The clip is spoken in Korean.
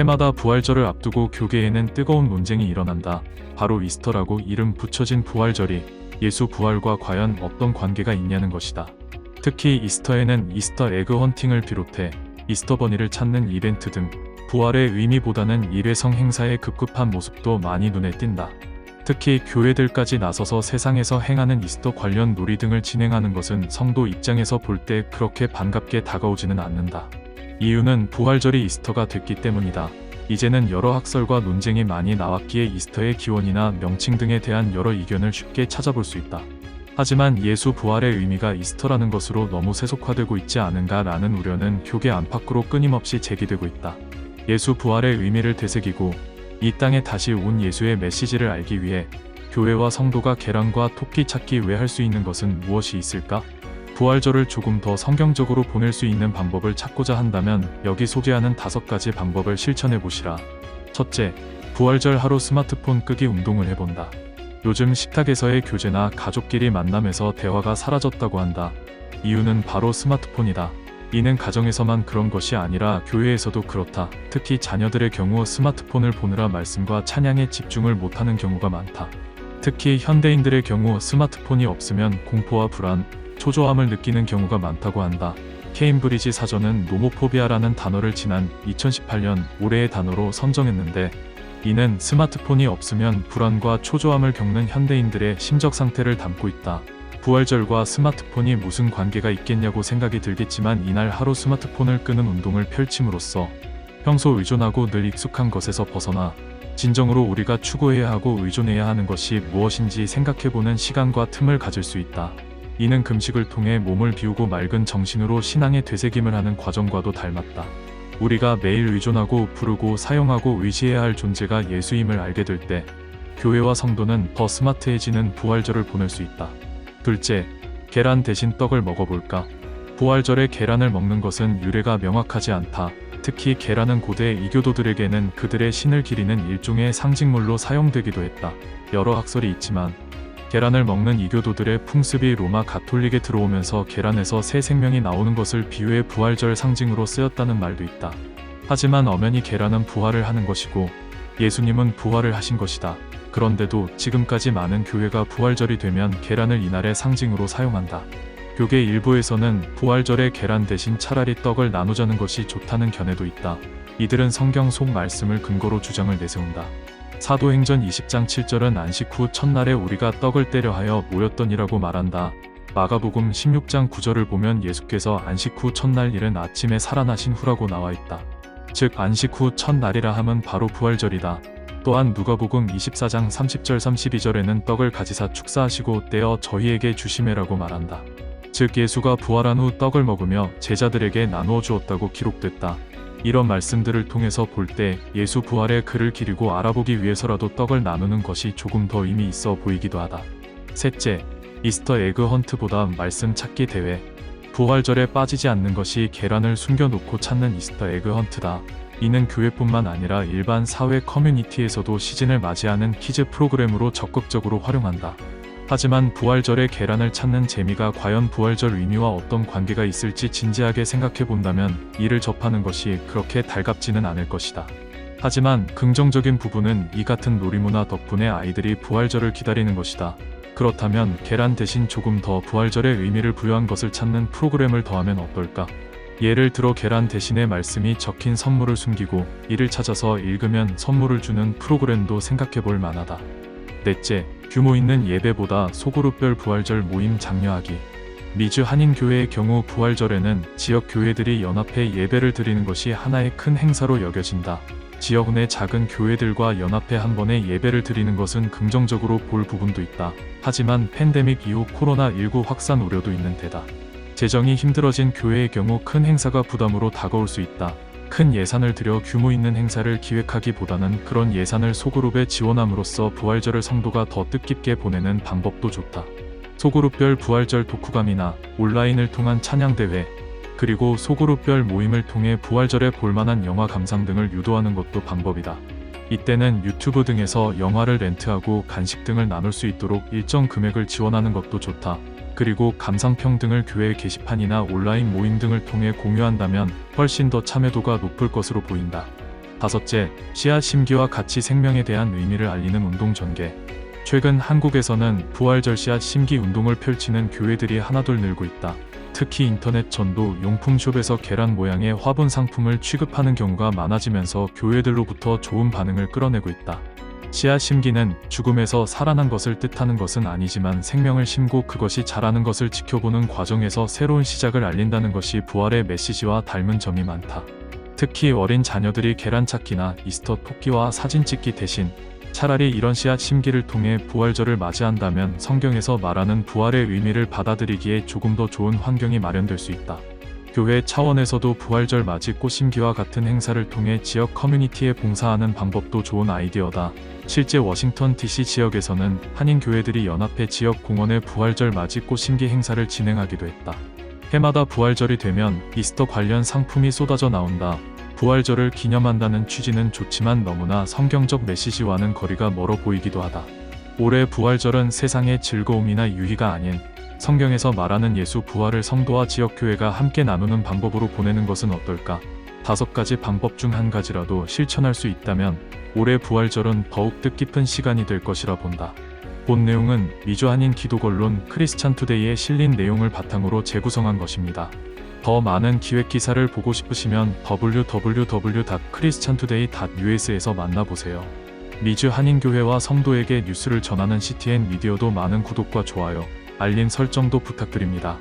해마다 부활절을 앞두고 교계에는 뜨거운 논쟁이 일어난다. 바로 이스터라고 이름 붙여진 부활절이 예수 부활과 과연 어떤 관계가 있냐는 것이다. 특히 이스터에는 이스터 에그 헌팅을 비롯해 이스터 버니를 찾는 이벤트 등 부활의 의미보다는 일회성 행사의 급급한 모습도 많이 눈에 띈다. 특히 교회들까지 나서서 세상에서 행하는 이스터 관련 놀이 등을 진행하는 것은 성도 입장에서 볼 때 그렇게 반갑게 다가오지는 않는다. 이유는 부활절이 이스터가 됐기 때문이다. 이제는 여러 학설과 논쟁이 많이 나왔기에 이스터의 기원이나 명칭 등에 대한 여러 의견을 쉽게 찾아볼 수 있다. 하지만 예수 부활의 의미가 이스터라는 것으로 너무 세속화되고 있지 않은가라는 우려는 교계 안팎으로 끊임없이 제기되고 있다. 예수 부활의 의미를 되새기고 이 땅에 다시 온 예수의 메시지를 알기 위해 교회와 성도가 계란과 토끼 찾기 외 할 수 있는 것은 무엇이 있을까? 부활절을 조금 더 성경적으로 보낼 수 있는 방법을 찾고자 한다면 여기 소개하는 5가지 방법을 실천해 보시라. 첫째, 부활절 하루 스마트폰 끄기 운동을 해본다. 요즘 식탁에서의 교제나 가족끼리 만남에서 대화가 사라졌다고 한다. 이유는 바로 스마트폰이다. 이는 가정에서만 그런 것이 아니라 교회에서도 그렇다. 특히 자녀들의 경우 스마트폰을 보느라 말씀과 찬양에 집중을 못하는 경우가 많다. 특히 현대인들의 경우 스마트폰이 없으면 공포와 불안, 초조함을 느끼는 경우가 많다고 한다. 케임브리지 사전은 노모포비아라는 단어를 지난 2018년 올해의 단어로 선정했는데, 이는 스마트폰이 없으면 불안과 초조함을 겪는 현대인들의 심적 상태를 담고 있다. 부활절과 스마트폰이 무슨 관계가 있겠냐고 생각이 들겠지만, 이날 하루 스마트폰을 끄는 운동을 펼침으로써 평소 의존하고 늘 익숙한 것에서 벗어나 진정으로 우리가 추구해야 하고 의존해야 하는 것이 무엇인지 생각해보는 시간과 틈을 가질 수 있다. 이는 금식을 통해 몸을 비우고 맑은 정신으로 신앙의 되새김을 하는 과정과도 닮았다. 우리가 매일 의존하고 부르고 사용하고 의지해야 할 존재가 예수임을 알게 될 때 교회와 성도는 더 스마트해지는 부활절을 보낼 수 있다. 둘째, 계란 대신 떡을 먹어볼까? 부활절에 계란을 먹는 것은 유래가 명확하지 않다. 특히 계란은 고대 이교도들에게는 그들의 신을 기리는 일종의 상징물로 사용되기도 했다. 여러 학설이 있지만 계란을 먹는 이교도들의 풍습이 로마 가톨릭에 들어오면서 계란에서 새 생명이 나오는 것을 비유해 부활절 상징으로 쓰였다는 말도 있다. 하지만 엄연히 계란은 부활을 하는 것이고 예수님은 부활을 하신 것이다. 그런데도 지금까지 많은 교회가 부활절이 되면 계란을 이날의 상징으로 사용한다. 교계 일부에서는 부활절에 계란 대신 차라리 떡을 나누자는 것이 좋다는 견해도 있다. 이들은 성경 속 말씀을 근거로 주장을 내세운다. 사도행전 20장 7절은 안식 후 첫날에 우리가 떡을 떼려 하여 모였더니라고 말한다. 마가복음 16장 9절을 보면 예수께서 안식 후 첫날 이른 아침에 살아나신 후라고 나와 있다. 즉 안식 후 첫날이라 함은 바로 부활절이다. 또한 누가복음 24장 30절 32절에는 떡을 가지사 축사하시고 떼어 저희에게 주시매라고 말한다. 즉 예수가 부활한 후 떡을 먹으며 제자들에게 나누어 주었다고 기록됐다. 이런 말씀들을 통해서 볼 때 예수 부활의 글을 기리고 알아보기 위해서라도 떡을 나누는 것이 조금 더 의미 있어 보이기도 하다. 셋째, 이스터 에그 헌트보다 말씀 찾기 대회. 부활절에 빠지지 않는 것이 계란을 숨겨놓고 찾는 이스터 에그 헌트다. 이는 교회뿐만 아니라 일반 사회 커뮤니티에서도 시즌을 맞이하는 퀴즈 프로그램으로 적극적으로 활용한다. 하지만 부활절에 계란을 찾는 재미가 과연 부활절 의미와 어떤 관계가 있을지 진지하게 생각해 본다면 이를 접하는 것이 그렇게 달갑지는 않을 것이다. 하지만 긍정적인 부분은 이 같은 놀이문화 덕분에 아이들이 부활절을 기다리는 것이다. 그렇다면 계란 대신 조금 더 부활절의 의미를 부여한 것을 찾는 프로그램을 더하면 어떨까? 예를 들어 계란 대신에 말씀이 적힌 선물을 숨기고 이를 찾아서 읽으면 선물을 주는 프로그램도 생각해 볼 만하다. 넷째, 규모 있는 예배보다 소그룹별 부활절 모임 장려하기. 미주 한인교회의 경우 부활절에는 지역 교회들이 연합해 예배를 드리는 것이 하나의 큰 행사로 여겨진다. 지역 내 작은 교회들과 연합해 한 번에 예배를 드리는 것은 긍정적으로 볼 부분도 있다. 하지만 팬데믹 이후 코로나19 확산 우려도 있는 데다 재정이 힘들어진 교회의 경우 큰 행사가 부담으로 다가올 수 있다. 큰 예산을 들여 규모 있는 행사를 기획하기보다는 그런 예산을 소그룹에 지원함으로써 부활절을 성도가 더 뜻깊게 보내는 방법도 좋다. 소그룹별 부활절 독후감이나 온라인을 통한 찬양대회, 그리고 소그룹별 모임을 통해 부활절에 볼만한 영화 감상 등을 유도하는 것도 방법이다. 이때는 유튜브 등에서 영화를 렌트하고 간식 등을 나눌 수 있도록 일정 금액을 지원하는 것도 좋다. 그리고 감상평 등을 교회 게시판이나 온라인 모임 등을 통해 공유한다면 훨씬 더 참여도가 높을 것으로 보인다. 5째, 씨앗 심기와 같이 생명에 대한 의미를 알리는 운동 전개. 최근 한국에서는 부활절 씨앗 심기 운동을 펼치는 교회들이 하나둘 늘고 있다. 특히 인터넷 전도 용품숍에서 계란 모양의 화분 상품을 취급하는 경우가 많아지면서 교회들로부터 좋은 반응을 끌어내고 있다. 씨앗 심기는 죽음에서 살아난 것을 뜻하는 것은 아니지만 생명을 심고 그것이 자라는 것을 지켜보는 과정에서 새로운 시작을 알린다는 것이 부활의 메시지와 닮은 점이 많다. 특히 어린 자녀들이 계란 찾기나 이스터 토끼와 사진 찍기 대신 차라리 이런 씨앗 심기를 통해 부활절을 맞이한다면 성경에서 말하는 부활의 의미를 받아들이기에 조금 더 좋은 환경이 마련될 수 있다. 교회 차원에서도 부활절 맞이 꽃 심기와 같은 행사를 통해 지역 커뮤니티에 봉사하는 방법도 좋은 아이디어다. 실제 워싱턴 DC 지역에서는 한인 교회들이 연합해 지역 공원의 부활절 맞이 꽃 심기 행사를 진행하기도 했다. 해마다 부활절이 되면 이스터 관련 상품이 쏟아져 나온다. 부활절을 기념한다는 취지는 좋지만 너무나 성경적 메시지와는 거리가 멀어 보이기도 하다. 올해 부활절은 세상의 즐거움이나 유희가 아닌 성경에서 말하는 예수 부활을 성도와 지역교회가 함께 나누는 방법으로 보내는 것은 어떨까? 5가지 방법 중 한 가지라도 실천할 수 있다면 올해 부활절은 더욱 뜻깊은 시간이 될 것이라 본다. 본 내용은 미주 한인 기독언론 크리스찬투데이에 실린 내용을 바탕으로 재구성한 것입니다. 더 많은 기획 기사를 보고 싶으시면 www.christiantoday.us에서 만나보세요. 미주 한인교회와 성도에게 뉴스를 전하는 CTN 미디어도 많은 구독과 좋아요, 알림 설정도 부탁드립니다.